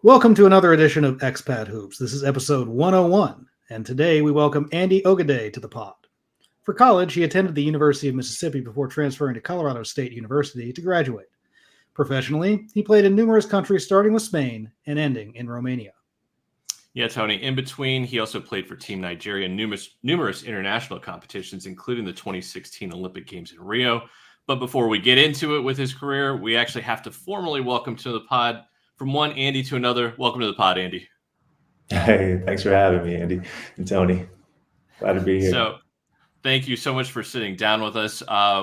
Welcome to another edition of Expat Hoops. This is episode 101, and today we welcome Andy Ogide to the pod. For college, he attended the University of Mississippi before transferring to Colorado State University to graduate. Professionally, he played in numerous countries, starting with Spain and ending in Romania. Yeah, Tony. In between, he also played for Team Nigeria in numerous international competitions, including the 2016 Olympic Games in Rio. But before we get into it with his career, we actually have to formally welcome to the pod from one Andy to another. Welcome to the pod, Andy. Hey, thanks for having me, Andy and Tony. Glad to be here. So thank you so much for sitting down with us.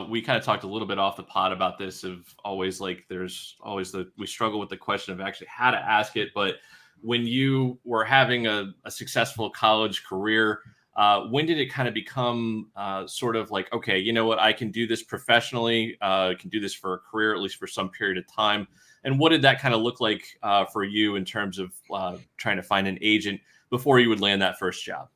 We kind of talked a little bit off the pod about this we struggle with the question of actually how to ask it. But when you were having a successful college career, when did it kind of become sort of like, okay, you know what, I can do this professionally, can do this for a career, at least for some period of time. And what did that kind of look like for you in terms of trying to find an agent before you would land that first job?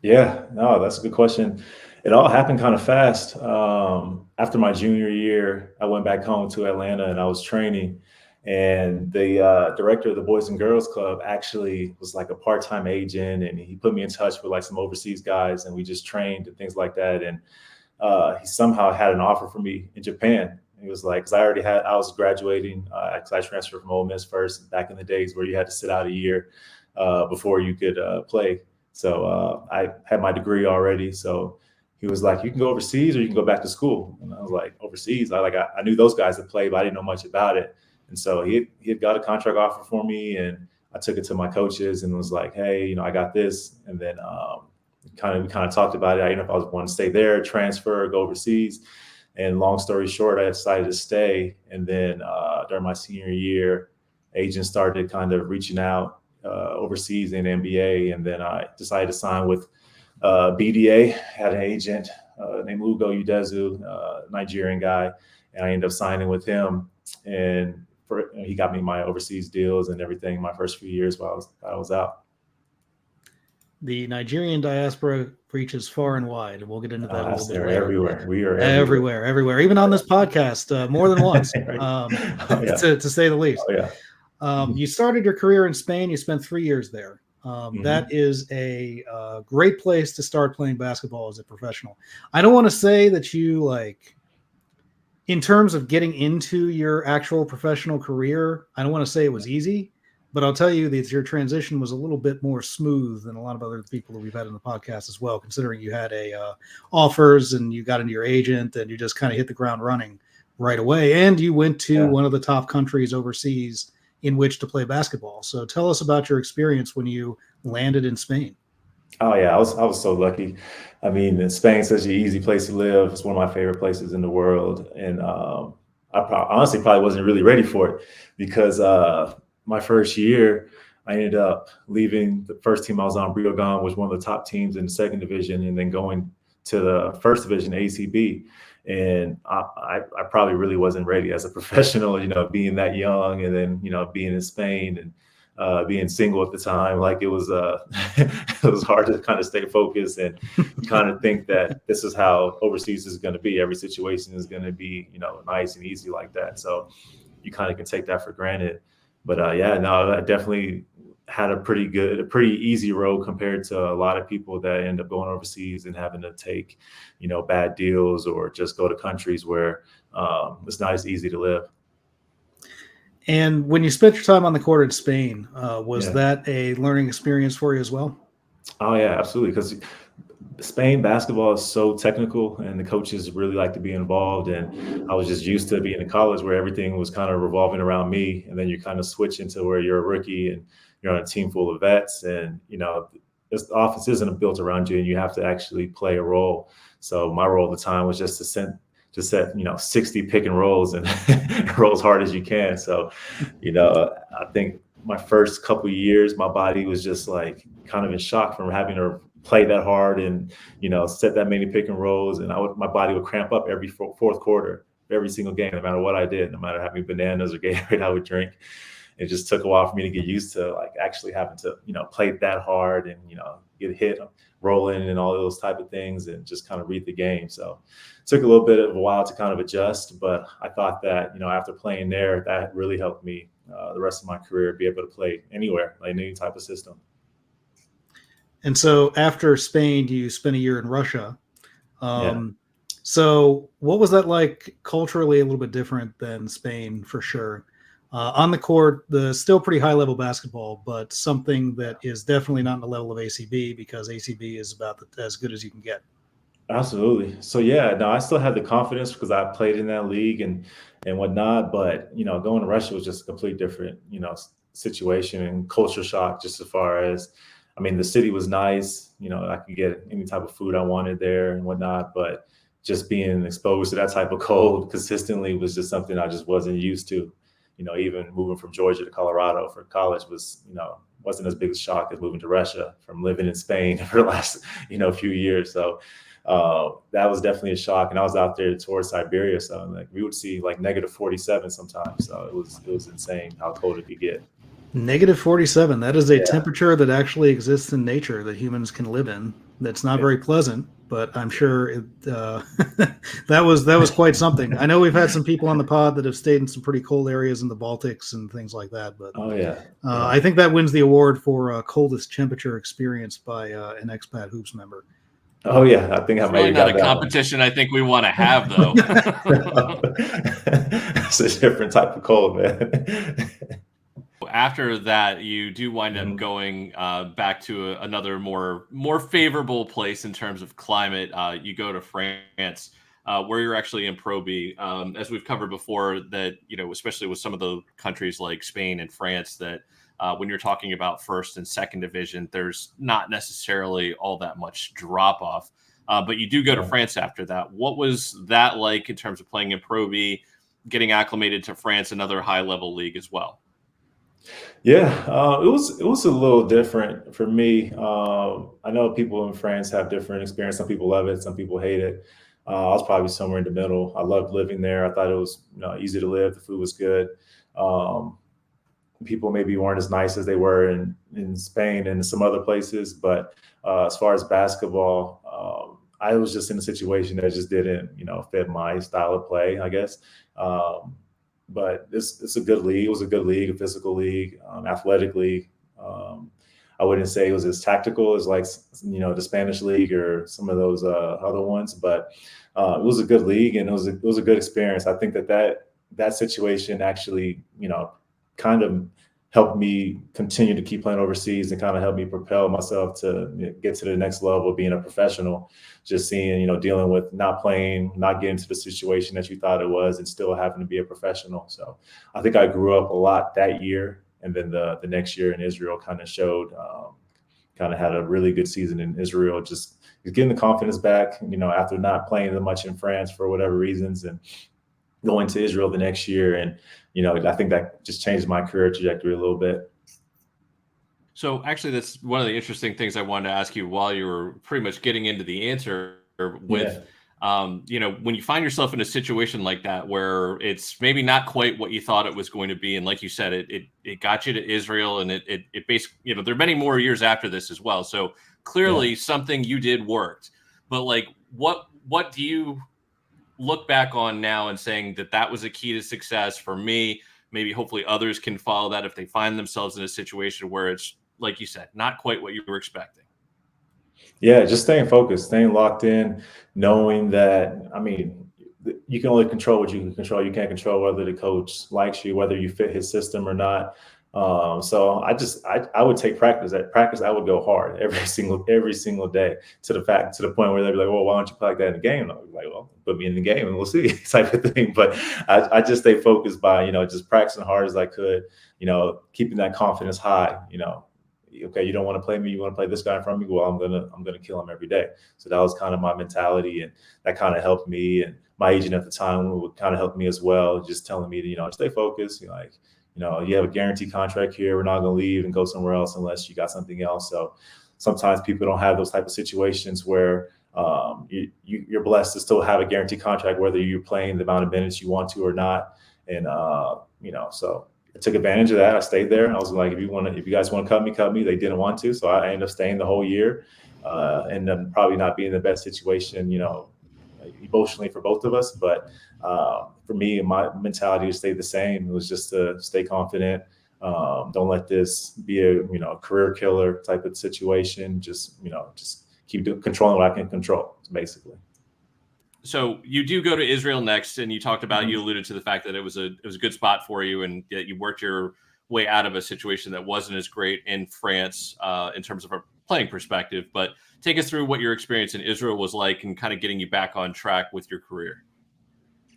Yeah, no, that's a good question. It all happened kind of fast. After my junior year, I went back home to Atlanta and I was training. And the director of the Boys and Girls Club actually was like a part-time agent, and he put me in touch with like some overseas guys, and we just trained and things like that. And he somehow had an offer for me in Japan. He was like, because I was graduating, because I transferred from Ole Miss first back in the days where you had to sit out a year before you could play. So I had my degree already. So he was like, you can go overseas or you can go back to school. And I was like, overseas? I knew those guys that played, but I didn't know much about it. And so he had got a contract offer for me, and I took it to my coaches and was like, hey, I got this. And then we kind of talked about it. I didn't know if I was going to stay there, transfer, go overseas. And long story short, I decided to stay. And then during my senior year, agents started kind of reaching out overseas in NBA. And then I decided to sign with BDA, had an agent named Ugo Udezu, Nigerian guy. And I ended up signing with him. And he got me my overseas deals and everything my first few years while I was out. The Nigerian diaspora reaches far and wide, and we'll get into that a little bit later. Everywhere. We are everywhere. Even on this podcast, more than once, right. to say the least. Oh, yeah. You started your career in Spain. You spent 3 years there. That is a great place to start playing basketball as a professional. I don't want to say that you in terms of getting into your actual professional career, I don't want to say it was easy, but I'll tell you that your transition was a little bit more smooth than a lot of other people that we've had in the podcast as well, considering you had offers and you got into your agent and you just kind of hit the ground running right away. And you went to one of the top countries overseas in which to play basketball. So tell us about your experience when you landed in Spain. Oh yeah, I was so lucky. I mean, Spain's such an easy place to live. It's one of my favorite places in the world, and I honestly probably wasn't really ready for it because my first year I ended up leaving the first team I was on. Breogán was one of the top teams in the second division, and then going to the first division, ACB. And I probably really wasn't ready as a professional, being that young, and then being in Spain and being single at the time. Like it was hard to kind of stay focused and kind of think that this is how overseas is going to be. Every situation is going to be, nice and easy like that. So you kind of can take that for granted. But I definitely had a pretty easy road compared to a lot of people that end up going overseas and having to take, bad deals or just go to countries where it's not as easy to live. And when you spent your time on the court in Spain, was that a learning experience for you as well? Oh, yeah, absolutely. Because Spain basketball is so technical and the coaches really like to be involved. And I was just used to being in college where everything was kind of revolving around me. And then you kind of switch into where you're a rookie and you're on a team full of vets. And, the offense isn't built around you and you have to actually play a role. So my role at the time was just to set 60 pick and rolls and roll as hard as you can. So, I think my first couple of years, my body was just like kind of in shock from having to play that hard and, set that many pick and rolls. And my body would cramp up every fourth quarter, every single game, no matter what I did, no matter how many bananas or Gatorade I would drink. It just took a while for me to get used to actually having to, play that hard and, get hit rolling and all those type of things, and just kind of read the game. So it took a little bit of a while to kind of adjust, but I thought that, after playing there, that really helped me the rest of my career be able to play anywhere, like any type of system. And so after Spain, you spent a year in Russia. So what was that like culturally? A little bit different than Spain, for sure. On the court, the still pretty high level basketball, but something that is definitely not on the level of ACB, because ACB is about as good as you can get. Absolutely. So no, I still had the confidence because I played in that league and whatnot. But going to Russia was just a complete different situation and culture shock. Just as far as, I mean, the city was nice. I could get any type of food I wanted there and whatnot. But just being exposed to that type of cold consistently was just something I just wasn't used to. Even moving from Georgia to Colorado for college was, wasn't as big a shock as moving to Russia from living in Spain for the last, few years. So that was definitely a shock. And I was out there towards Siberia. So like we would see like -47 sometimes. So it was insane how cold it could get. -47. That is a temperature that actually exists in nature that humans can live in. That's not very pleasant, but I'm sure that was quite something. I know we've had some people on the pod that have stayed in some pretty cold areas in the Baltics and things like that. But I think that wins the award for coldest temperature experienced by an Expat Hoops member. Oh yeah, I think I really not a competition I think we want to have, though. It's a different type of cold, man. After that, you do wind up going back to another more favorable place in terms of climate. You go to France, where you're actually in Pro B. As we've covered before, that especially with some of the countries like Spain and France, that when you're talking about first and second division, there's not necessarily all that much drop off. But you do go to France after that. What was that like in terms of playing in Pro B, getting acclimated to France, another high level league as well? Yeah, it was a little different for me. I know people in France have different experience. Some people love it, some people hate it. I was probably somewhere in the middle. I loved living there. I thought it was easy to live. The food was good. People maybe weren't as nice as they were in Spain and some other places. But as far as basketball, I was just in a situation that just didn't fit my style of play, I guess. But it's a good league. It was a good league, a physical league, athletic league. I wouldn't say it was as tactical as like, the Spanish league or some of those other ones, but it was a good league and it was a good experience. I think that situation actually, kind of helped me continue to keep playing overseas and kind of helped me propel myself to get to the next level of being a professional. Just seeing, dealing with not playing, not getting to the situation that you thought it was, and still having to be a professional. So I think I grew up a lot that year. And then the next year in Israel kind of showed, kind of had a really good season in Israel, just getting the confidence back, after not playing that much in France for whatever reasons, and going to Israel the next year. And, I think that just changed my career trajectory a little bit. So actually, that's one of the interesting things I wanted to ask you while you were pretty much getting into the answer with, when you find yourself in a situation like that, where it's maybe not quite what you thought it was going to be. And like you said, it got you to Israel, and it basically, there are many more years after this as well. So clearly something you did worked, but like, what do you look back on now and saying that was a key to success for me? Maybe hopefully others can follow that if they find themselves in a situation where it's, like you said, not quite what you were expecting. Yeah, just staying focused, staying locked in, knowing that, you can only control what you can control. You can't control whether the coach likes you, whether you fit his system or not. So I would take practice. At practice, I would go hard every single day to the point where they'd be like, "Well, why don't you play like that in the game?" And I was like, "Well, put me in the game and we'll see," type of thing. But I just stay focused by just practicing hard as I could. Keeping that confidence high. Okay, you don't want to play me, you want to play this guy in front of me. Well, I'm gonna kill him every day. So that was kind of my mentality, and that kind of helped me. And my agent at the time would kind of help me as well, just telling me to stay focused. You have a guaranteed contract here. We're not going to leave and go somewhere else unless you got something else. So sometimes people don't have those type of situations where you're blessed to still have a guaranteed contract, whether you're playing the amount of minutes you want to or not. And, so I took advantage of that. I stayed there. I was like, if you guys want to cut me, cut me. They didn't want to, so I ended up staying the whole year, and then probably not being in the best situation, emotionally for both of us. But for me, my mentality to stay the same. It was just to stay confident. Don't let this be a career killer type of situation. Just keep controlling what I can control, basically. So you do go to Israel next, and you talked about, you alluded to the fact that it was a good spot for you, and that you worked your way out of a situation that wasn't as great in France in terms of a playing perspective. But take us through what your experience in Israel was like, and kind of getting you back on track with your career.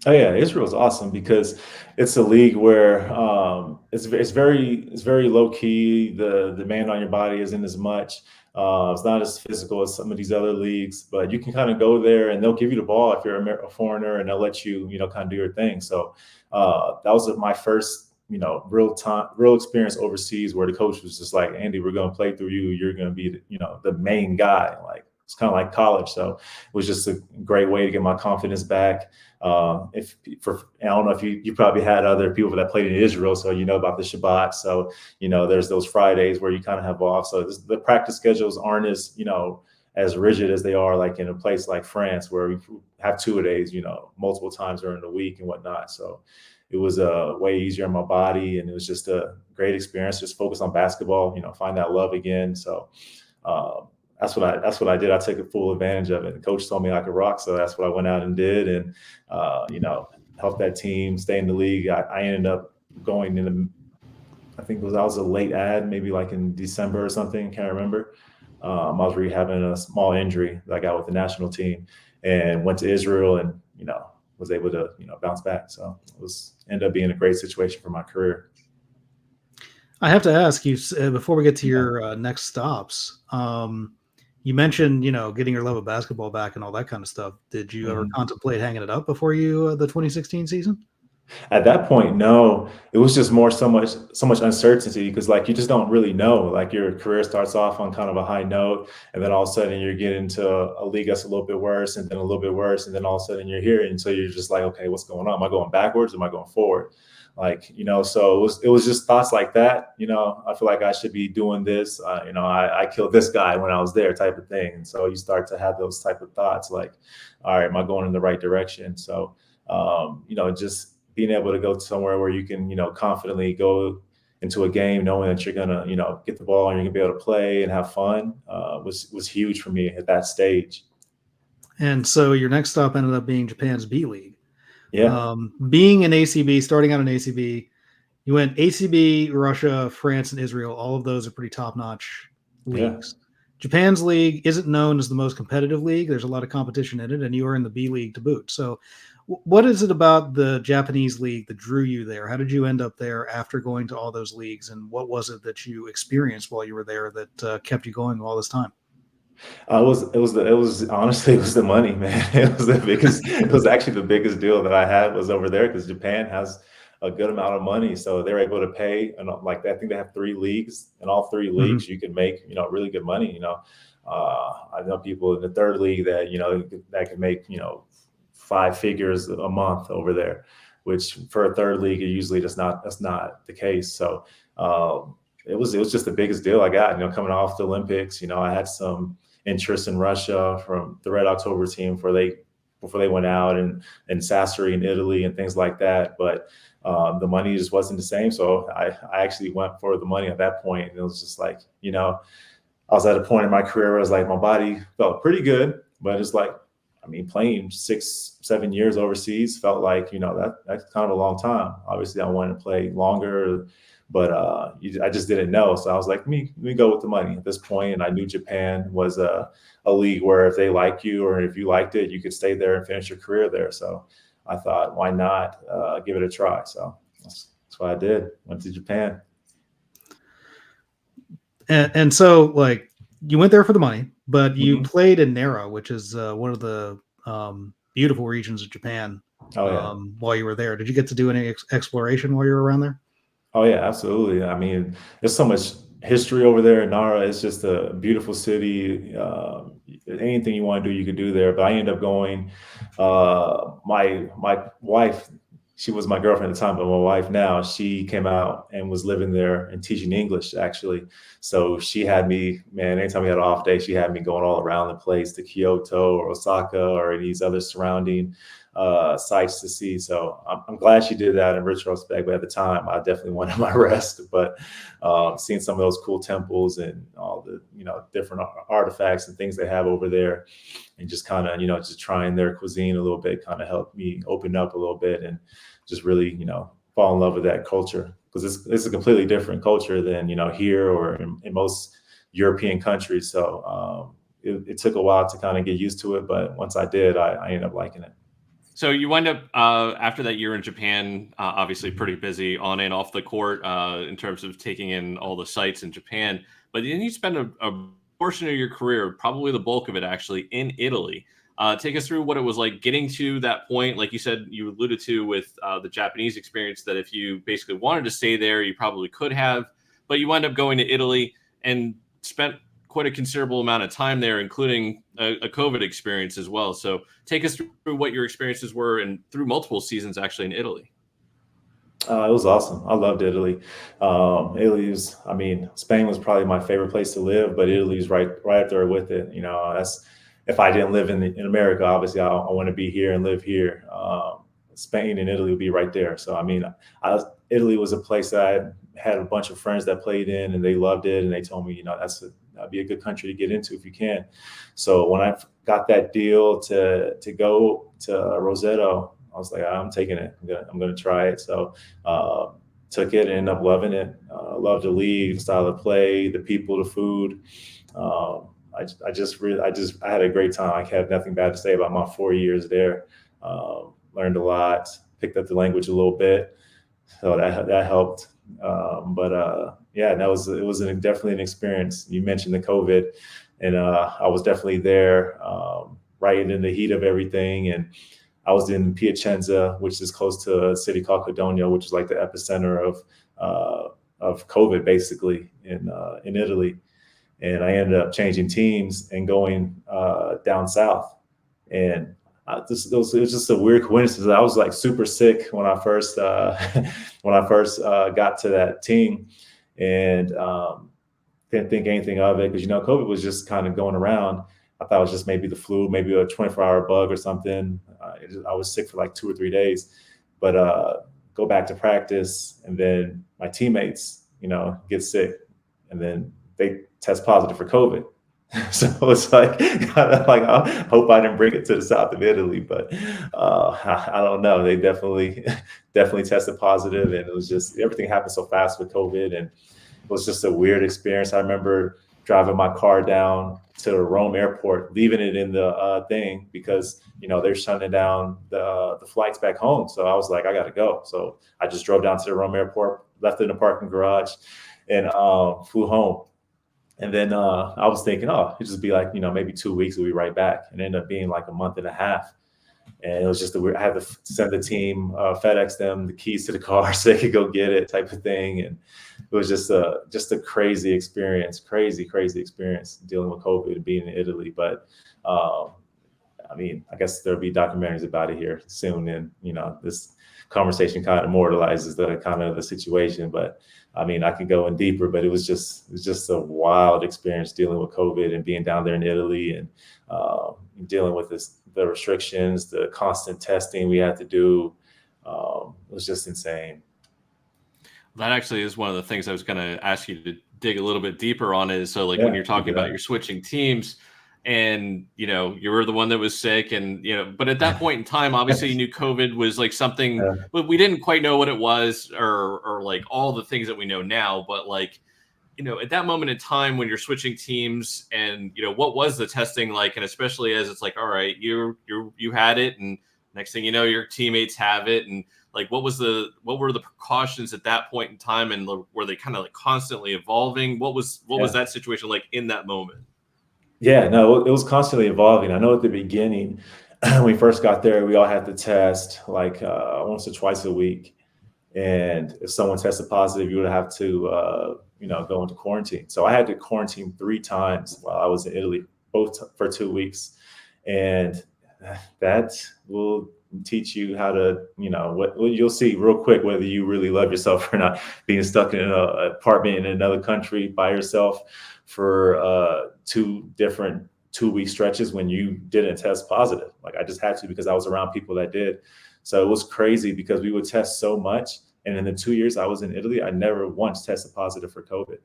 Oh yeah, Israel is awesome because it's a league where it's very low key. The demand on your body isn't as much. It's not as physical as some of these other leagues, but you can kind of go there and they'll give you the ball if you're a foreigner, and they'll let you kind of do your thing. So that was my first real experience overseas, where the coach was just like, Andy, we're going to play through you. You're going to be the main guy. Like, it's kind of like college. So it was just a great way to get my confidence back. I don't know if you probably had other people that played in Israel, so you know about the Shabbat. So there's those Fridays where you kind of have off. So the practice schedules aren't as rigid as they are like in a place like France, where we have 2-a-days, multiple times during the week and whatnot. So it was way easier on my body, and it was just a great experience. Just focus on basketball, find that love again. So that's what I did. I took full advantage of it. The coach told me I could rock, so that's what I went out and did, and helped that team stay in the league. I ended up going in. I think I was a late ad, maybe like in December or something. Can't remember. I was rehabbing a small injury that I got with the national team, and went to Israel, and was able to bounce back. So it ended up being a great situation for my career. I have to ask you before we get to your next stops. You mentioned, getting your love of basketball back and all that kind of stuff. Did you ever contemplate hanging it up before the 2016 season? At that point, no. It was just so much uncertainty, because like you just don't really know. Like, your career starts off on kind of a high note, and then all of a sudden you're getting into a league that's a little bit worse, and then a little bit worse, and then all of a sudden you're here, and so you're just like, okay, what's going on? Am I going backwards? Am I going forward? Like, so it was just thoughts like that. I feel like I should be doing this. I killed this guy when I was there, type of thing. And so you start to have those type of thoughts, like, all right, am I going in the right direction? So, just being able to go somewhere where you can, confidently go into a game knowing that you're gonna, get the ball and you're gonna be able to play and have fun, was huge for me at that stage. And so your next stop ended up being Japan's B League. Yeah. Being an ACB, starting out in ACB, you went ACB, Russia, France, and Israel. All of those are pretty top-notch leagues. Yeah. Japan's league isn't known as the most competitive league. There's a lot of competition in it, and you are in the B League to boot. So what is it about the Japanese league that drew you there? How did you end up there after going to all those leagues, and what was it that you experienced while you were there that kept you going all this time? It was honestly, it was the money, man. It was actually the biggest deal that I had was over there, because Japan has a good amount of money. So they're able to pay, and like, I think they have 3 leagues, and all 3 leagues you can make, really good money. I know people in the 3rd league that can make, 5 figures a month over there, which for a 3rd league, that's not the case. So it was just the biggest deal I got, coming off the Olympics. I had some interest in Russia from the Red October team before they went out, and Sassari in Italy and things like that. But the money just wasn't the same. So I actually went for the money at that point. And it was just like, I was at a point in my career where I was like, my body felt pretty good, but it's like, playing 6-7 years overseas felt like, that's kind of a long time. Obviously, I wanted to play longer, but I just didn't know. So I was like, let me go with the money at this point. And I knew Japan was a league where if they like you, or if you liked it, you could stay there and finish your career there. So I thought, why not give it a try? So that's what I did. Went to Japan. And so, like, you went there for the money, but you played in Nara, which is one of the beautiful regions of Japan. While you were there, did you get to do any exploration while you were around there? Oh yeah, absolutely. There's so much history over there in Nara. It's just a beautiful city. Anything you want to do, you could do there. But I ended up going. My wife she was my girlfriend at the time, but my wife now, she came out and was living there and teaching English, actually. So she had me, man, anytime we had an off day, she had me going all around the place to Kyoto or Osaka or these other surrounding sites to see. So I'm glad she did that in retrospect. But at the time, I definitely wanted my rest. But seeing some of those cool temples and all the, different artifacts and things they have over there, and just kind of, just trying their cuisine a little bit kind of helped me open up a little bit and just really, fall in love with that culture, because it's a completely different culture than, here or in most European countries. So it took a while to kind of get used to it. But once I did, I ended up liking it. So you wind up after that year in Japan, obviously pretty busy on and off the court in terms of taking in all the sites in Japan. But then you spend a portion of your career, probably the bulk of it actually, in Italy. Take us through what it was like getting to that point. Like you said, you alluded to with the Japanese experience, that if you basically wanted to stay there, you probably could have. But you wind up going to Italy and spent quite a considerable amount of time there, including a COVID experience as well. So take us through what your experiences were and through multiple seasons actually in Italy. It was awesome. I loved Italy. Italy was, Spain was probably my favorite place to live, but Italy's right up there with it. That's, if I didn't live in America, obviously I want to be here and live here. Spain and Italy would be right there. So, Italy was a place that I had a bunch of friends that played in, and they loved it. And they told me, that'd be a good country to get into if you can. So when I got that deal to go to Roseto, I was like, I'm taking it. I'm gonna try it. So took it and ended up loving it. Loved the league, style of play, the people, the food. I had a great time. I had nothing bad to say about my 4 years there. Learned a lot, picked up the language a little bit, so that helped. It was definitely an experience. You mentioned the COVID, and I was definitely there right in the heat of everything. And I was in Piacenza, which is close to a city called Codogno, which is like the epicenter of COVID, basically in Italy. And I ended up changing teams and going down south. And it was just a weird coincidence. I was like super sick when I first got to that team, and didn't think anything of it because COVID was just kind of going around. I thought it was just maybe the flu, maybe a 24-hour bug or something. I was sick for like 2 or 3 days, but go back to practice, and then my teammates, get sick, and then they test positive for COVID. So it's like, I hope I didn't bring it to the south of Italy, but I don't know. They definitely tested positive, and it was just, everything happened so fast with COVID, and it was just a weird experience. I remember driving my car down to the Rome airport, leaving it in the thing because they're shutting down the flights back home. So I was like, I got to go. So I just drove down to the Rome airport, left it in the parking garage, and flew home. And then I was thinking, it'd just be like, maybe 2 weeks, we'll be right back. And it ended up being like a month and a half. And it was just I had to send the team, FedEx them the keys to the car so they could go get it, type of thing. And it was just a crazy experience, crazy experience dealing with COVID and being in Italy. But I guess there'll be documentaries about it here soon. And, this conversation kind of immortalizes the situation. But I could go in deeper, but it was just a wild experience dealing with COVID and being down there in Italy, and dealing with the restrictions, the constant testing we had to do. It was just insane. That actually is one of the things I was going to ask you to dig a little bit deeper on, is so when you're talking about you're switching teams, and you were the one that was sick, and but at that point in time, obviously you knew COVID was like something, but we didn't quite know what it was, or like all the things that we know now. But at that moment in time when you're switching teams, and what was the testing like, and especially as it's like, all right, you had it, and next thing you know, your teammates have it, and like what were the precautions at that point in time, and were they kind of like constantly evolving? What was that situation like in that moment? Yeah, no, it was constantly evolving. I know at the beginning, when we first got there, we all had to test like once or twice a week. And if someone tested positive, you would have to, go into quarantine. So I had to quarantine 3 times while I was in Italy, both for 2 weeks. And that will teach you how to, what you'll see real quick, whether you really love yourself or not, being stuck in an apartment in another country by yourself for 2 different 2-week stretches when you didn't test positive. Like I just had to, because I was around people that did. So it was crazy because we would test so much. And in the 2 years I was in Italy, I never once tested positive for COVID.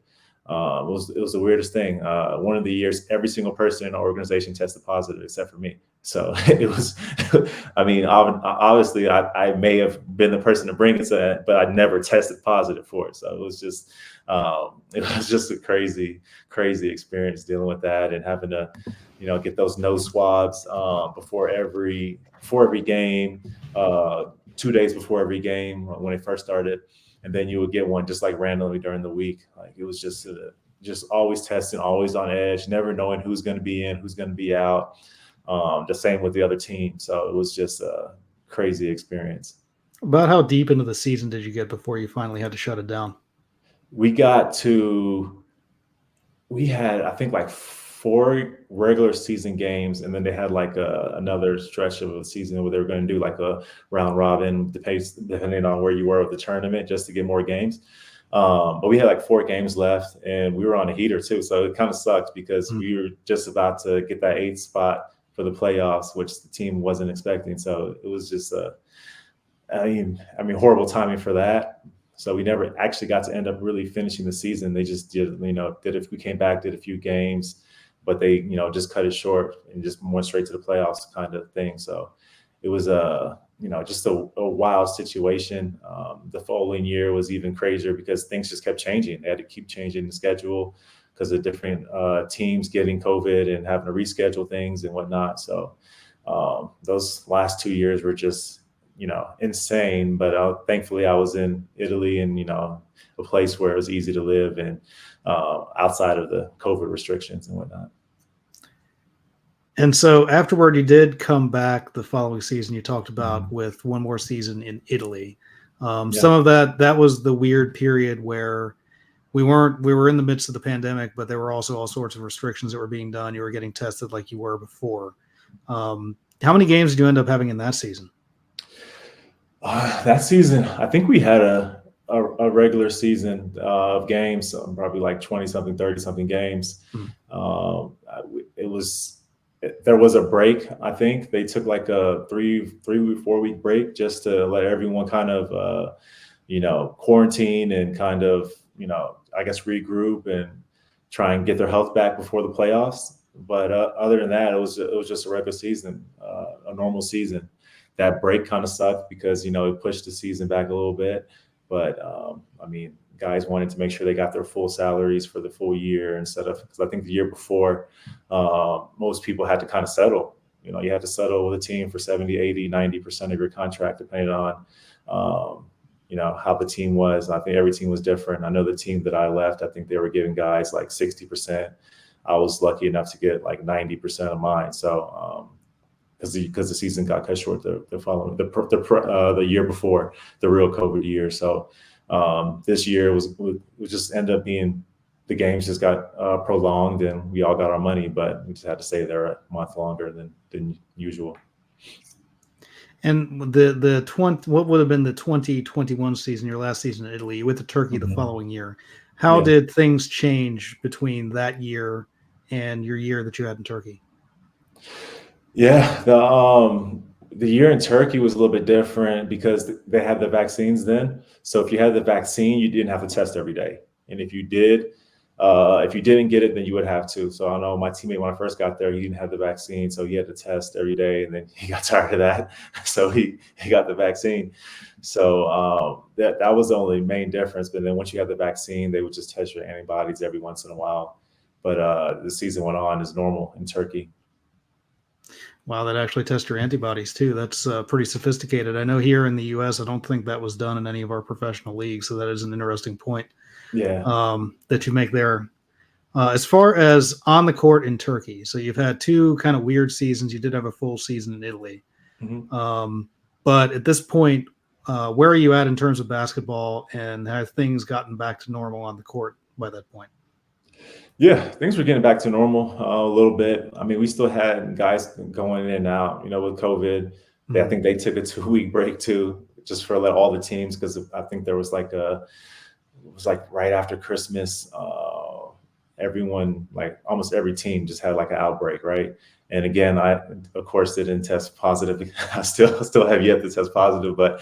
It was the weirdest thing. One of the years, every single person in our organization tested positive except for me. So it was, I mean, obviously I may have been the person to bring it to that, but I never tested positive for it. So it was just a crazy, crazy experience dealing with that and having to, get those nose swabs before every game, 2 days before every game when it first started. And then you would get one just like randomly during the week. Like it was just always testing, always on edge, never knowing who's going to be in, who's going to be out. The same with the other team. So it was just a crazy experience. About how deep into the season did you get before you finally had to shut it down? We had, I think, like 4 regular season games, and then they had like another stretch of a season where they were going to do like a round robin, depending on where you were with the tournament, just to get more games. But we had like 4 games left, and we were on a heater too, so it kind of sucked because we were just about to get that 8th spot for the playoffs, which the team wasn't expecting. So it was just horrible timing for that. So we never actually got to end up really finishing the season. They just did, we came back, did a few games, but they, just cut it short and just went straight to the playoffs kind of thing. So it was just a wild situation. The following year was even crazier because things just kept changing. They had to keep changing the schedule because of different teams getting COVID and having to reschedule things and whatnot. So those last 2 years were just, insane. But thankfully I was in Italy and, a place where it was easy to live and outside of the COVID restrictions and whatnot. And so afterward, you did come back the following season. You talked about with one more season in Italy. Some of that was the weird period where we were in the midst of the pandemic, but there were also all sorts of restrictions that were being done. You were getting tested like you were before. How many games did you end up having in that season? That season, I think we had a regular season of games, probably like 20-something, 30-something games. There was a break. I think they took like a 3-4 week break just to let everyone kind of, quarantine and kind of, I guess regroup and try and get their health back before the playoffs. But other than that, it was just a regular season, a normal season. That break kind of sucked because, it pushed the season back a little bit. But guys wanted to make sure they got their full salaries for the full year because I think the year before, most people had to kind of settle. You had to settle with a team for 70, 80, 90% of your contract, depending on, how the team was. I think every team was different. I know the team that I left, I think they were giving guys like 60%. I was lucky enough to get like 90% of mine. So, because the season got cut short the year before the real COVID year. So this year was just ended up being the games just got prolonged and we all got our money, but we just had to stay there a month longer than usual. And what would have been the 2021 season, your last season in Italy, with the Turkey the following year? How did things change between that year and your year that you had in Turkey? Yeah, the year in Turkey was a little bit different because they had the vaccines then. So if you had the vaccine, you didn't have to test every day. And if you didn't get it, then you would have to. So I know my teammate, when I first got there, he didn't have the vaccine. So he had to test every day. And then he got tired of that. So he got the vaccine. So that was the only main difference. But then once you have the vaccine, they would just test your antibodies every once in a while. But the season went on as normal in Turkey. Wow, that actually tests your antibodies too. That's pretty sophisticated. I know here in the U.S., I don't think that was done in any of our professional leagues. So that is an interesting point. That you make there. As far as on the court in Turkey, so you've had 2 kind of weird seasons. You did have a full season in Italy. But at this point, where are you at in terms of basketball, and have things gotten back to normal on the court by that point? Yeah, things were getting back to normal a little bit. I mean, we still had guys going in and out, with COVID. I think they took a 2-week break too, just for all the teams, because I think there was like it was like right after Christmas. Everyone, like almost every team, just had like an outbreak, right? And again, I of course didn't test positive. I still have yet to test positive, but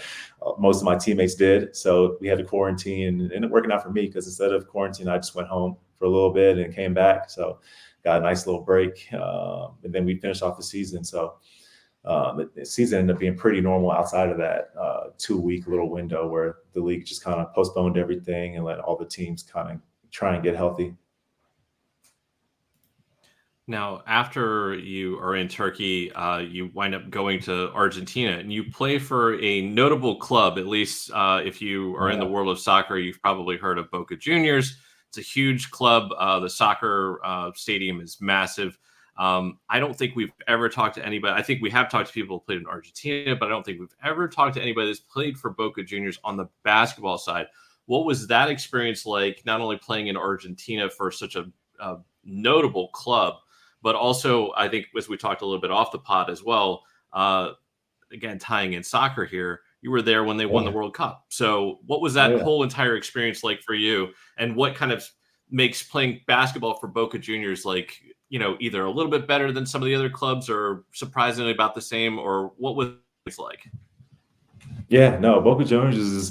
most of my teammates did. So we had to quarantine, and it ended up working out for me, because instead of quarantine, I just went home for a little bit and came back. So got a nice little break, and then we finished off the season. So the season ended up being pretty normal outside of that 2-week little window where the league just kind of postponed everything and let all the teams kind of try and get healthy. Now, after you are in Turkey, you wind up going to Argentina, and you play for a notable club. At least if you are in the world of soccer, you've probably heard of Boca Juniors. It's a huge club. The soccer stadium is massive. I don't think we've ever talked to anybody. I think we have talked to people who played in Argentina, but I don't think we've ever talked to anybody that's played for Boca Juniors on the basketball side. What was that experience like, not only playing in Argentina for such a notable club, but also, I think, as we talked a little bit off the pod as well, again, tying in soccer here, you were there when they won the World Cup. So what was that whole entire experience like for you? And what kind of makes playing basketball for Boca Juniors like, either a little bit better than some of the other clubs, or surprisingly about the same, or what was it like? Yeah, no, Boca Juniors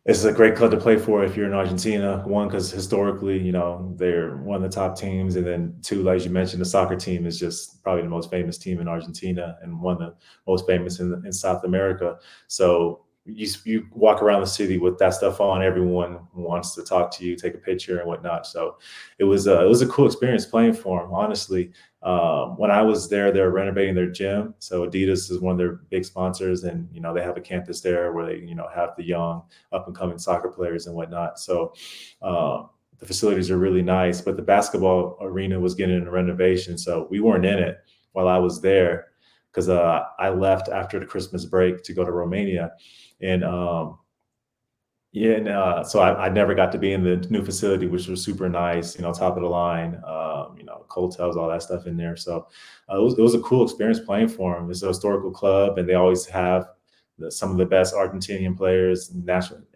it's a great club to play for if you're in Argentina. One, because historically, they're one of the top teams. And then two, like you mentioned, the soccer team is just probably the most famous team in Argentina and one of the most famous in South America. So you walk around the city with that stuff on, everyone wants to talk to you, take a picture and whatnot. So it was a cool experience playing for them, honestly. When I was there, they were renovating their gym. So Adidas is one of their big sponsors, and they have a campus there where they have the young up and coming soccer players and whatnot. So the facilities are really nice, but the basketball arena was getting a renovation, so we weren't in it while I was there, because I left after the Christmas break to go to Romania. And so I never got to be in the new facility, which was super nice, top of the line, hotels, all that stuff in there. So it was a cool experience playing for them. It's a historical club, and they always have some of the best Argentinian players,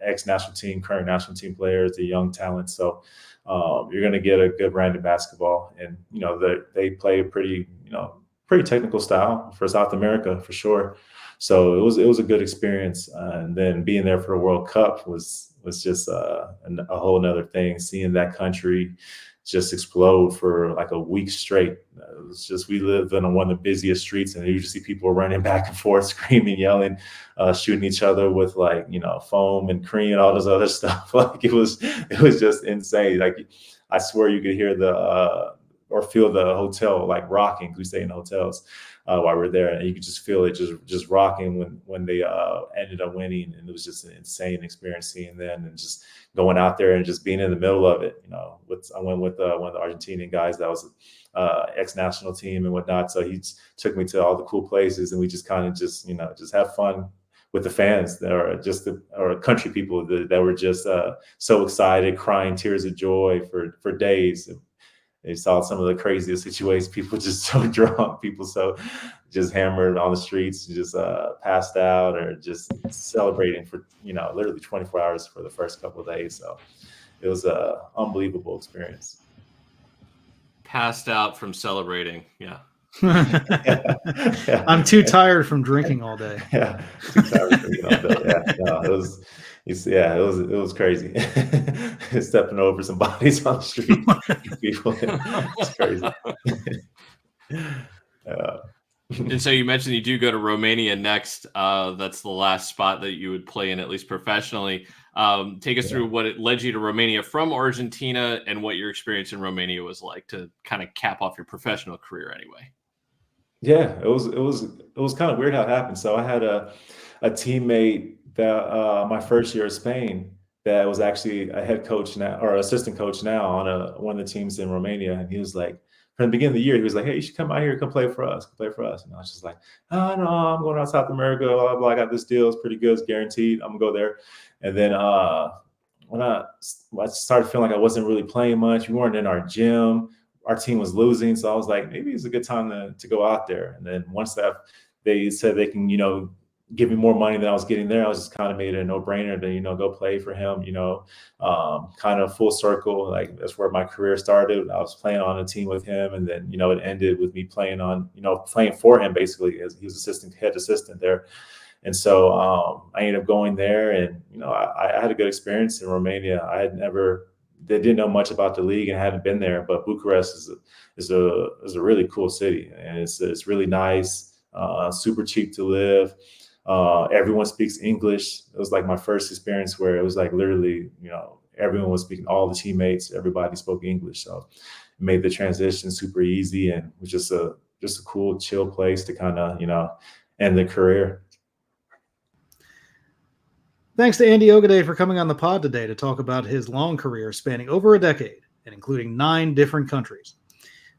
ex-national team, current national team players, the young talent. So you're going to get a good brand of basketball, and they play a pretty technical style for South America for sure. So it was a good experience, and then being there for the World Cup was just a whole nother thing. Seeing that country just explode for like a week straight. It was just, we lived on one of the busiest streets, and you just see people running back and forth, screaming, yelling, shooting each other with foam and cream and all this other stuff. Like it was just insane. Like I swear you could hear or feel the hotel like rocking, because we stay in hotels while we're there, and you could just feel it just rocking when they ended up winning. And it was just an insane experience seeing them and just going out there and just being in the middle of it. I went with one of the Argentinian guys that was ex-national team and whatnot, so he took me to all the cool places, and we just kind of just have fun with the fans that are or country people that were just so excited, crying tears of joy for days. They saw some of the craziest situations, people just so drunk, people so just hammered on the streets, just passed out, or just celebrating for, literally 24 hours for the first couple of days. So it was an unbelievable experience. Passed out from celebrating. Yeah. Yeah. I'm too tired from drinking all day. Yeah. Too tired from drinking all day. Yeah. No, it was crazy. Stepping over some bodies on the street. People. It's crazy. And so you mentioned you do go to Romania next. That's the last spot that you would play in, at least professionally. Take us through what it led you to Romania from Argentina, and what your experience in Romania was like to kind of cap off your professional career anyway. Yeah, it was kind of weird how it happened. So I had a teammate that my first year of Spain that was actually a head coach now, or assistant coach now, on one of the teams in Romania. And he was like, from the beginning of the year, he was like, "Hey, you should come out here, come play for us, And I was just like, "Oh no, I'm going out to South America. Blah, blah, blah. I got this deal. It's pretty good. It's guaranteed. I'm gonna go there." And then when I started feeling like I wasn't really playing much, we weren't in our gym. Our team was losing, so I was like, maybe it's a good time to go out there. And then once that they said they can, give me more money than I was getting there. I was just kind of made it a no-brainer to, go play for him, kind of full circle. Like that's where my career started. I was playing on a team with him, and then, it ended with me playing for him basically, as he was head assistant there. And so I ended up going there, and, I had a good experience in Romania. They didn't know much about the league and hadn't been there, but Bucharest is a really cool city, and it's really nice, super cheap to live. Everyone speaks English. It was like my first experience where it was like literally, everyone was speaking, all the teammates, everybody spoke English. So it made the transition super easy, and was just a cool, chill place to kind of, end the career. Thanks to Andy Ogide for coming on the pod today to talk about his long career spanning over a decade and including 9 different countries.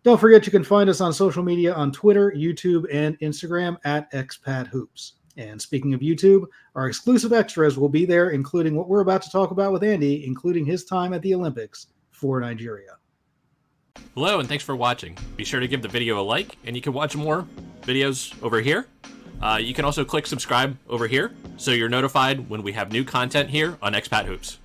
Don't forget you can find us on social media on Twitter, YouTube, and Instagram at Expat Hoops. And speaking of YouTube, our exclusive extras will be there, including what we're about to talk about with Andy, including his time at the Olympics for Nigeria. Hello, and thanks for watching. Be sure to give the video a like, and you can watch more videos over here. You can also click subscribe over here so you're notified when we have new content here on Expat Hoops.